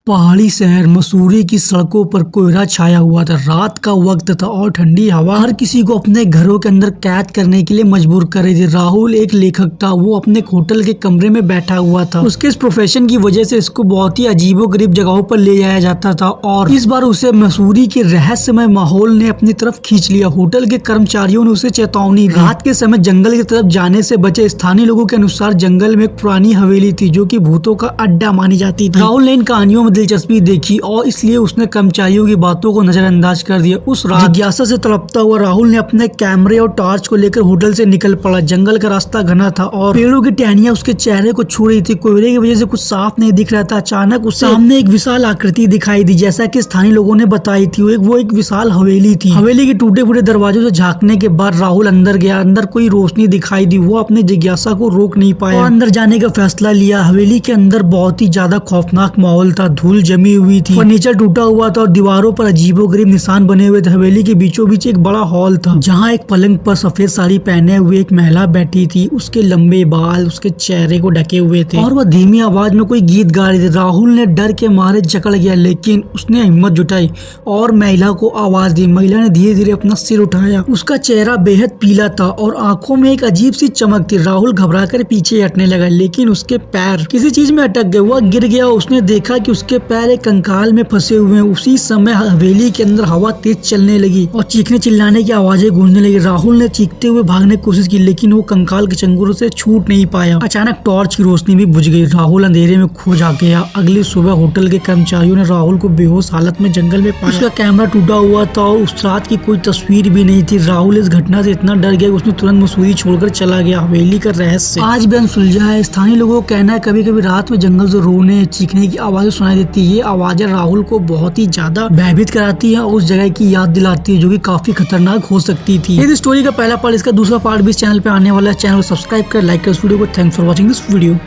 पहाड़ी शहर मसूरी की सड़कों पर कोहरा छाया हुआ था। रात का वक्त था और ठंडी हवा हर किसी को अपने घरों के अंदर कैद करने के लिए मजबूर कर रही थी। राहुल एक लेखक था। वो अपने होटल के कमरे में बैठा हुआ था। उसके इस प्रोफेशन की वजह से इसको बहुत ही अजीबोगरीब जगहों पर ले जाया जाता था और इस बार उसे मसूरी के रहस्यमय माहौल ने अपनी तरफ खींच लिया। होटल के कर्मचारियों ने उसे चेतावनी दी। रात के समय जंगल की तरफ जाने से बचे। स्थानीय लोगों के अनुसार जंगल में एक पुरानी हवेली थी जो कि भूतों का अड्डा मानी जाती थी। राहुल ने इन कहानियों दिलचस्पी देखी और इसलिए उसने कर्मचारियों की बातों को नजरअंदाज कर दिया। उस रात जिज्ञासा से तड़पता हुआ राहुल ने अपने कैमरे और टॉर्च को लेकर होटल से निकल पड़ा। जंगल का रास्ता घना था और पेड़ों की टहनियां उसके चेहरे को छू रही थी। कोहरे की वजह से कुछ साफ नहीं दिख रहा था। अचानक उसके सामने एक विशाल आकृति दिखाई दी। जैसा कि स्थानीय लोगों ने बताई थी वो एक विशाल हवेली थी। हवेली के टूटे फूटे दरवाजों से झांकने के बाद राहुल अंदर गया। अंदर कोई रोशनी दिखाई दी। वो अपनी जिज्ञासा को रोक नहीं पाया और अंदर जाने का फैसला लिया। हवेली के अंदर बहुत ही ज्यादा खौफनाक माहौल था। धूल जमी हुई थी, फर्नीचर टूटा हुआ था और दीवारों पर अजीबोगरीब निशान बने हुए थे। हवेली के बीचों बीच एक बड़ा हॉल था जहां एक पलंग पर सफेद साड़ी पहने हुए एक महिला बैठी थी। उसके लंबे बाल उसके चेहरे को ढके हुए थे और वह धीमी आवाज में कोई गीत गा रही थी। राहुल ने डर के मारे जकड़ गया, लेकिन उसने हिम्मत जुटाई और महिला को आवाज दी। महिला ने धीरे धीरे अपना सिर उठाया। उसका चेहरा बेहद पीला था और आंखों में एक अजीब सी चमक थी। राहुल घबराकर पीछे हटने लगा, लेकिन उसके पैर किसी चीज में अटक गए। वह गिर गया। उसने देखा कि उसके पैर एक कंकाल में फंसे हुए हैं। उसी समय हवेली के अंदर हवा तेज चलने लगी और चीखने चिल्लाने की आवाजें गूंजने लगी। राहुल ने चीखते हुए भागने की कोशिश की, लेकिन वो कंकाल के चंगुरों से छूट नहीं पाया। अचानक टॉर्च की रोशनी भी बुझ गई। राहुल अंधेरे में खो जा गया। अगली सुबह होटल के कर्मचारियों ने राहुल को बेहोश हालत में जंगल में पाया। उसका कैमरा टूटा हुआ था और उस रात की कोई तस्वीर भी नहीं थी। राहुल इस घटना से इतना डर गया कि उसने तुरंत मसूरी छोड़कर चला गया। हवेली का रहस्य आज भी अनसुलझा है। स्थानीय लोगों का कहना है कभी कभी रात में जंगल से रोने चीखने की आवाजें सुनाई देती है। ये आवाजें राहुल को बहुत ही ज्यादा भयभीत कराती है और उस जगह की याद दिलाती है जो कि काफी खतरनाक हो सकती थी। इस स्टोरी का पहला पार्ट, इसका दूसरा पार्ट भी इस चैनल पे आने वाला है। चैनल को सब्सक्राइब कर लाइक कर इस वीडियो को। Thanks for watching this video.